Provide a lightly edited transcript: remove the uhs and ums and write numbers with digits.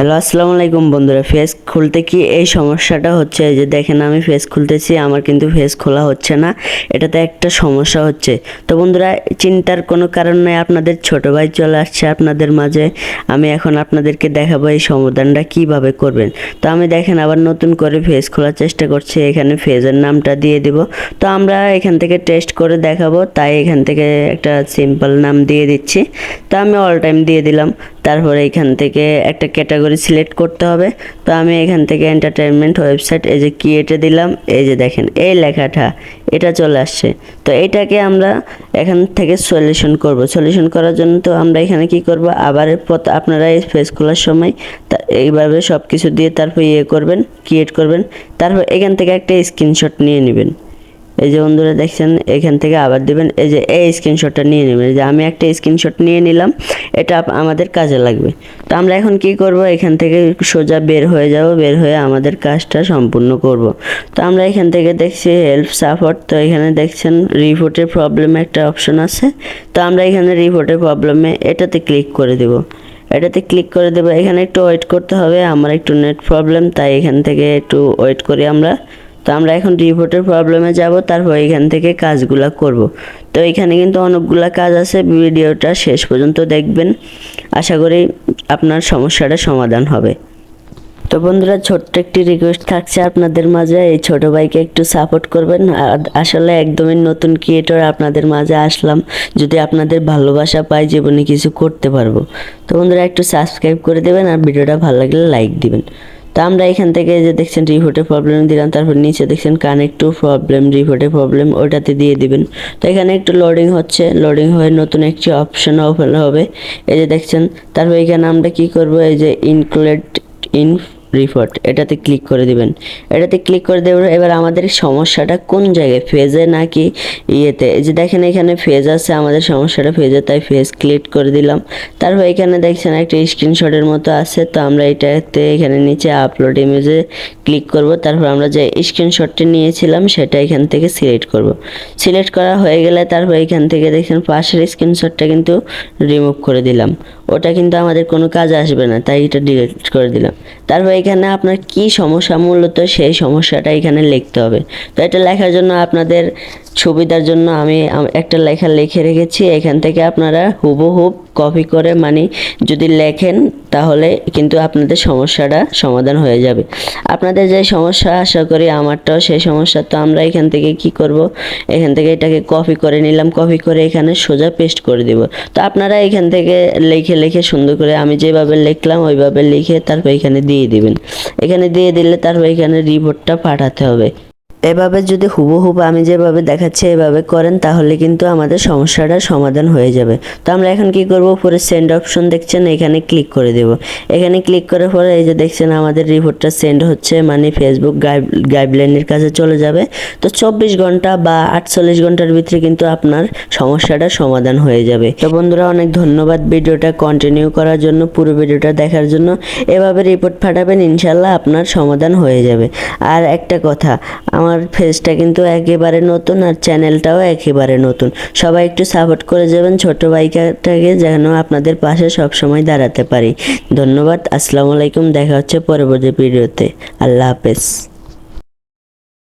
Hello, আসসালামু আলাইকুম বন্ধুরা। ফেস খুলতে কি এই সমস্যাটা হচ্ছে? এই যে দেখেন, আমি ফেস খুলতেছি, আমার কিন্তু ফেস খোলা হচ্ছে না। এটাতে একটা সমস্যা হচ্ছে। তো বন্ধুরা, চিন্তার কোনো কারণ নেই, আপনাদের ছোট ভাই চলে আসছে আপনাদের মাঝে। আমি এখন আপনাদেরকে দেখাবো এই সমাধানটা কিভাবে করবেন। তো আমি দেখেন আবার নতুন করে ফেস খোলার চেষ্টা করছি। এখানে ফেজের নামটা দিয়ে দিব। তো আমরা এখান থেকে টেস্ট করে দেখাবো, তাই এখান থেকে একটা সিম্পল নাম দিয়ে দিচ্ছি। তো আমি অল টাইম দিয়ে দিলাম। তারপরে এখান থেকে একটা ক্যাটাগরি সিলেক্ট করতে হবে। তো আমি এখান থেকে এন্টারটেনমেন্ট ওয়েবসাইট এই যে ক্রিয়েটে দিলাম। এই যে দেখেন এই লেখাটা এটা চলে আসছে। তো এটাকে আমরা এখান থেকে সলিউশন করব। সলিউশন করার জন্য তো আমরা এখানে কি করব, আবার আপনারা এই ফেস খোলার সময় এইভাবে সব কিছু দিয়ে তারপর করবেন, ক্রিয়েট করবেন। তারপর এখান থেকে একটা স্ক্রিনশট নিয়ে নেবেন। এই যে বন্ধুরা দেখছেন, এখান থেকে আবার দিবেন। এই যে এই স্ক্রিনশটটা নিয়ে নেবেন। যে আমি একটা স্ক্রিনশট নিয়ে নিলাম, এটা আমাদের কাজে লাগবে। তো আমরা এখন কি করব, এখান থেকে সোজা বের হয়ে যাব। বের হয়ে আমাদের কাজটা সম্পূর্ণ করব। তো আমরা এখান থেকে দেখছি হেল্প সাপোর্ট। তো এখানে দেখছেন রিপোর্টের প্রবলেমে একটা অপশন আছে। তো আমরা এখানে রিপোর্টের প্রবলেমে এটাতে ক্লিক করে দেব। এটাতে ক্লিক করে দেবো। এখানে একটু ওয়েট করতে হবে, আমার একটু নেট প্রবলেম, তাই এখান থেকে একটু ওয়েট করি আমরা। তো আমরা এখন রিপোর্টের প্রবলেমে যাব, তারপর এখান থেকে কাজগুলো করব। তো এখানে কিন্তু অনেকগুলো কাজ আছে, ভিডিওটা শেষ পর্যন্ত দেখবেন। আশা করি আপনার সমস্যাটা সমাধান হবে। তো বন্ধুরা, ছোট্ট একটি রিকোয়েস্ট থাকছে আপনাদের মাঝে, এই ছোট ভাইকে একটু সাপোর্ট করবেন। আসলে একদমই নতুন ক্রিয়েটর, আপনাদের মাঝে আসলাম। যদি আপনাদের ভালোবাসা পাই, জীবনে কিছু করতে পারবো। তো বন্ধুরা, একটু সাবস্ক্রাইব করে দেবেন আর ভিডিওটা ভালো লাগলে লাইক দিবেন। তো আমরা এখান থেকে যে দেখছেন রিপোর্টের প্রবলেম দিলাম, তারপর নিচে দেখছেন কানেক্ট টু প্রবলেম, রিপোর্টের প্রবলেম, ওইটাতে দিয়ে দিবেন। তো এখানে একটু লোডিং হচ্ছে, লোডিং হয়ে নতুন একটি অপশন ওপেন হবে। এই যে দেখছেন, তারপর এখানে আমরা কি করব, এই যে ইনক্লুড ইন রিপোর্ট, এটাতে ক্লিক করে দিবেন। এটাতে ক্লিক করে দেবেন। এবার আমাদের সমস্যাটা কোন জায়গায়, ফেজে নাকি ইয়েতে? এই যে দেখেন এখানে ফেজ আছে, আমাদের সমস্যাটা ফেজে, তাই ফেজ ক্লিক করে দিলাম। তারপর এখানে দেখছেন একটা স্ক্রিনশটের মতো আছে। তো আমরা এটাতে এখানে নিচে আপলোড ইমেজে ক্লিক করব। তারপর আমরা যে স্ক্রিনশটটি নিয়েছিলাম সেটা এখান থেকে সিলেক্ট করব। সিলেক্ট করা হয়ে গেলে তারপর এখান থেকে দেখছেন পাশের স্ক্রিনশটটা কিন্তু রিমুভ করে দিলাম। ওটা কিন্তু আমাদের কোনো কাজে আসবে না, তাই এটা ডিলিট করে দিলাম। তারপর এখানে আপনার কি সমস্যা, মূলত সেই সমস্যাটা এখানে লিখতে হবে। তো এটা লেখার জন্য আপনাদের সুবিধার জন্য আমি একটা লেখা লিখে রেখেছি। এখান থেকে আপনারা হুবহুব কপি করে, মানে যদি লেখেন তাহলে কিন্তু আপনাদের সমস্যাটা সমাধান হয়ে যাবে। আপনাদের যে সমস্যা, আশা করি আমারটাও সেই সমস্যা। তো আমরা এখান থেকে কি করব, এখান থেকে এটাকে কপি করে নিলাম। কপি করে এখানে সোজা পেস্ট করে দিব। তো আপনারা এখান থেকে লিখে লিখে সুন্দর করে আমি যেভাবে লিখলাম ওইভাবে লিখে তারপর এখানে দিয়ে দিবেন। এখানে দিয়ে দিলে তারপর এখানে রিপোর্টটা পাঠাতে হবে। এভাবে যদি হুবহুব আমি যেভাবে দেখাচ্ছি এভাবে করেন, তাহলে কিন্তু আমাদের সমস্যাটার সমাধান হয়ে যাবে। তো আমরা এখন কি করব, উপরে সেন্ড অপশন দেখছেন, এখানে ক্লিক করে দেব। এখানে ক্লিক করার পরে এই যে দেখছেন আমাদের রিপোর্টটা সেন্ড হচ্ছে, মানে ফেসবুক গাইডলাইনের কাছে চলে যাবে। তো 24 ঘন্টা বা 48 ঘন্টার ভিতরে কিন্তু আপনার সমস্যাটা সমাধান হয়ে যাবে। তো বন্ধুরা, অনেক ধন্যবাদ ভিডিওটা কন্টিনিউ করার জন্য, পুরো ভিডিওটা দেখার জন্য। এভাবে রিপোর্ট পাঠাবেন, ইনশাল্লাহ আপনার সমাধান হয়ে যাবে। আর একটা কথা, আমার ফেসটা কিন্তু একেবারে নতুন, আর চ্যানেলটাও একেবারে নতুন। সবাই একটু সাপোর্ট করে যাবেন ছোট ভাইটাকে, যেন আপনাদের পাশে সব সময় দাঁড়াতে পারি। ধন্যবাদ। আসসালামু আলাইকুম। দেখা হচ্ছে পরবর্তী ভিডিওতে। আল্লাহ হাফেজ।